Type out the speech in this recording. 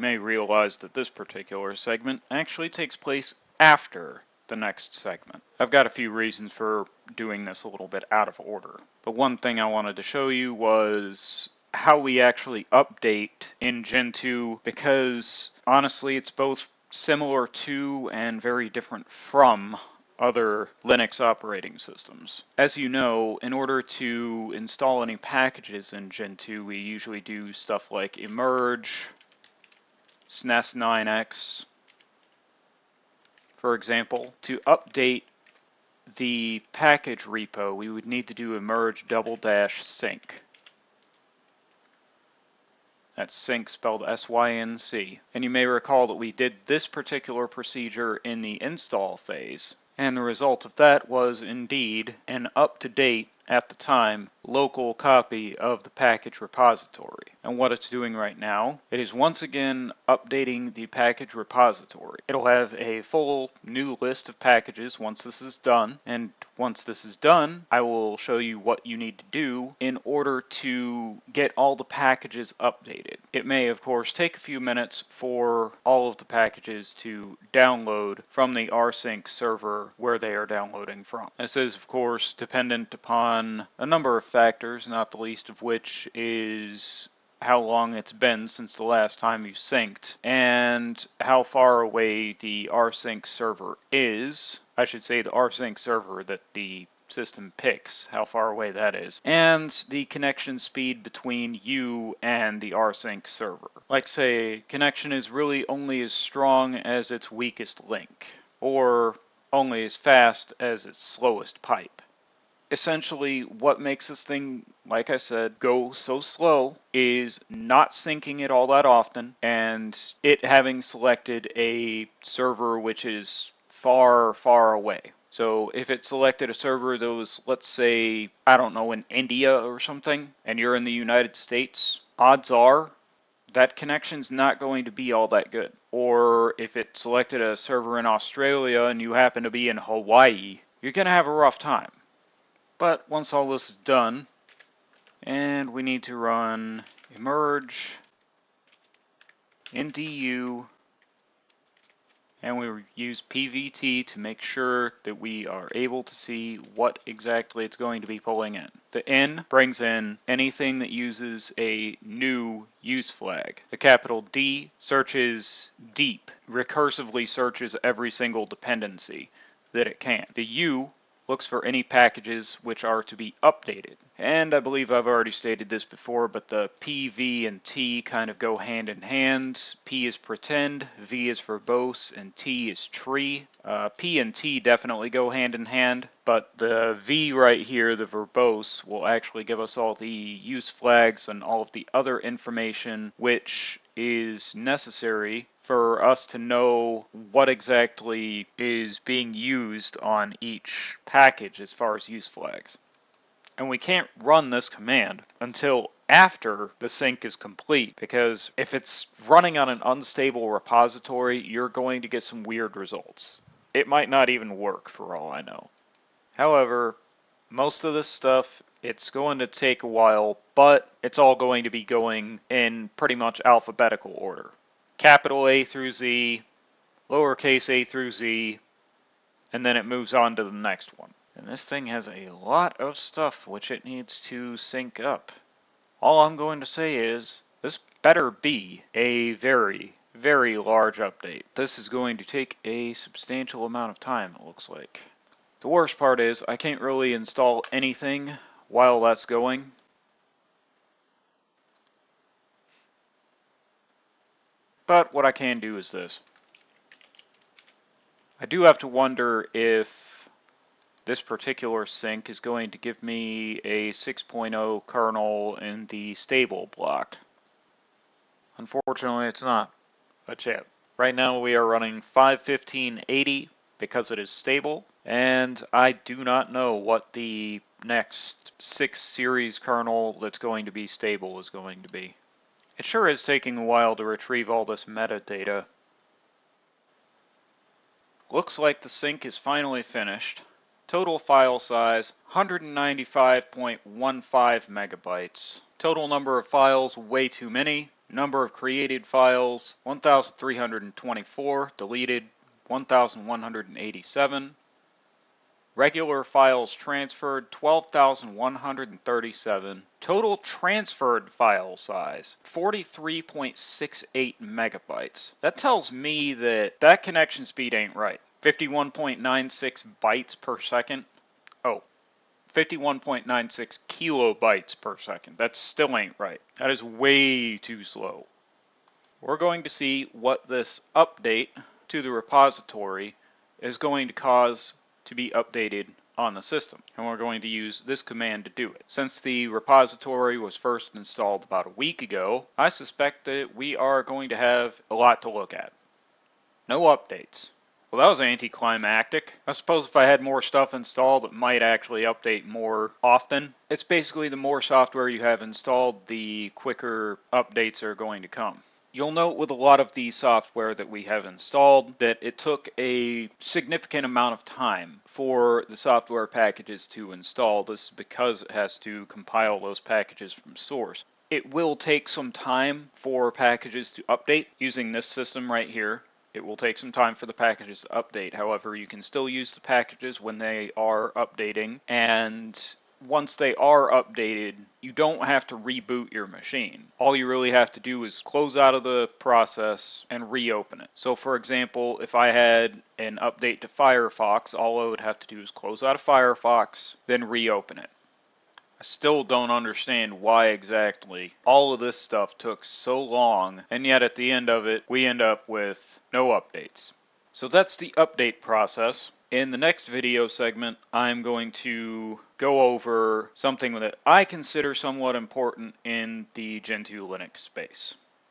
may realize that this particular segment actually takes place after the next segment. I've got a few reasons for doing this a little bit out of order. But one thing I wanted to show you was how we actually update in Gentoo, because honestly it's both similar to and very different from other Linux operating systems. As you know, in order to install any packages in Gentoo, we usually do stuff like emerge, SNES9x, for example. To update the package repo, we would need to do emerge --sync. That's sync spelled S-Y-N-C. And you may recall that we did this particular procedure in the install phase. And the result of that was indeed an up-to-date, at the time, local copy of the package repository. And what it's doing right now, it is once again updating the package repository. It'll have a full new list of packages once this is done, and once this is done, I will show you what you need to do in order to get all the packages updated. It may, of course, take a few minutes for all of the packages to download from the rsync server where they are downloading from. This is, of course, dependent upon a number of factors, not the least of which is how long it's been since the last time you synced, and how far away the rsync server is. I should say the rsync server that the system picks, how far away that is, and the connection speed between you and the rsync server. Like say, connection is really only as strong as its weakest link, or only as fast as its slowest pipe. Essentially, what makes this thing, like I said, go so slow is not syncing it all that often, and it having selected a server which is far, far away. So if it selected a server that was, let's say, I don't know, in India or something, and you're in the United States, odds are that connection's not going to be all that good. Or if it selected a server in Australia and you happen to be in Hawaii, you're going to have a rough time. But once all this is done, and we need to run emerge NDU, and we use PVT to make sure that we are able to see what exactly it's going to be pulling in. The N brings in anything that uses a new use flag. The capital D searches deep, recursively searches every single dependency that it can. The U looks for any packages which are to be updated. And I believe I've already stated this before, but the P, V, and T kind of go hand in hand. P is pretend, V is verbose, and T is tree. P and T definitely go hand in hand, but the V right here, the verbose, will actually give us all the use flags and all of the other information which is necessary for us to know what exactly is being used on each package as far as use flags. And we can't run this command until after the sync is complete, because if it's running on an unstable repository, you're going to get some weird results. It might not even work for all I know. However, most of this stuff, it's going to take a while, but it's all going to be going in pretty much alphabetical order. Capital A through Z, lowercase a through Z, and then it moves on to the next one. And this thing has a lot of stuff which it needs to sync up. All I'm going to say is, this better be a very, very large update. This is going to take a substantial amount of time, it looks like. The worst part is, I can't really install anything while that's going. But what I can do is this. I do have to wonder if this particular sync is going to give me a 6.0 kernel in the stable block. Unfortunately, it's not. But yeah, right now we are running 5.15.80 because it is stable, and I do not know what the next 6 series kernel that's going to be stable is going to be. It sure is taking a while to retrieve all this metadata. Looks like the sync is finally finished. Total file size 195.15 megabytes. Total number of files way too many. Number of created files, 1,324. Deleted, 1,187. Regular files transferred, 12,137. Total transferred file size, 43.68 megabytes. That tells me that that connection speed ain't right. 51.96 bytes per second. Oh, 51.96 kilobytes per second. That still ain't right. That is way too slow. We're going to see what this update to the repository is going to cause to be updated on the system. And we're going to use this command to do it. Since the repository was first installed about a week ago, I suspect that we are going to have a lot to look at. No updates. Well, that was anticlimactic. I suppose if I had more stuff installed, it might actually update more often. It's basically the more software you have installed, the quicker updates are going to come. You'll note with a lot of the software that we have installed that it took a significant amount of time for the software packages to install. This is because it has to compile those packages from source. It will take some time for packages to update using this system right here. It will take some time for the packages to update. However, you can still use the packages when they are updating, and once they are updated, you don't have to reboot your machine. All you really have to do is close out of the process and reopen it. So for example, if I had an update to Firefox, all I would have to do is close out of Firefox, then reopen it. I still don't understand why exactly all of this stuff took so long, and yet at the end of it, we end up with no updates. So that's the update process. In the next video segment, I'm going to go over something that I consider somewhat important in the Gentoo Linux space.